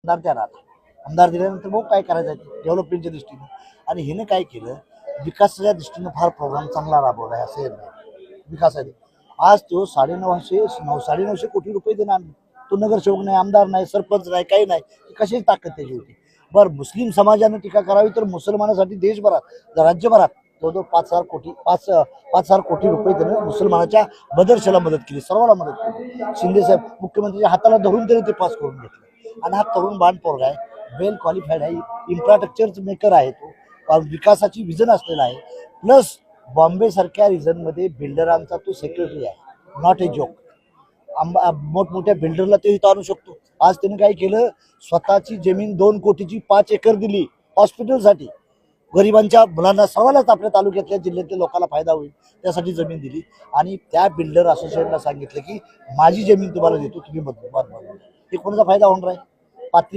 आमदार त्या राहतात. आमदार दिल्यानंतर मग काय करायचं आहे डेव्हलपमेंटच्या दृष्टीनं. आणि हिनं काय केलं, विकासाच्या दृष्टीनं फार प्रोग्राम चांगला राबवला आहे असं नाही. विकासाचे आज तो 950 कोटी रुपये देणार. तो नगरसेवक नाही, आमदार नाही, सरपंच नाही, काही नाही. कशाची ताकद त्याची होती. बरं, मुस्लिम समाजानं टीका करावी तर मुसलमानासाठी देशभरात राज्यभरात जवळजवळ 5,000 कोटी रुपये त्यानं मुसलमानाच्या मदरशाला मदत केली, सर्वांना मदत केली. शिंदे साहेब मुख्यमंत्र्यांच्या हाताला धरून त्याने ते पास करून घेतलं. आणि हा तरुण बाण पोरगा आहे, वेल क्वालिफाईड आहे, इन्फ्रास्ट्रक्चर मेकर आहे, तो विकासाची विजन असलेला आहे. प्लस बॉम्बे सारख्या रिजनमध्ये बिल्डरांचा तो सेक्रेटरी आहे, नॉट ए जोक. मोठमोठ्या बिल्डरला ते इथं आणू शकतो. आज त्याने काय केलं, स्वतःची जमीन 2 कोटीची 5 एकर दिली हॉस्पिटलसाठी. गरिबांच्या मुलांना सर्वांनाच आपल्या तालुक्यातल्या जिल्ह्यातल्या लोकांना फायदा होईल त्यासाठी जमीन दिली. आणि त्या बिल्डर असोसिएशनला सांगितलं की माझी जमीन तुम्हाला देतो, तुम्ही बदलून. हे कोणाचा फायदा होणार आहे?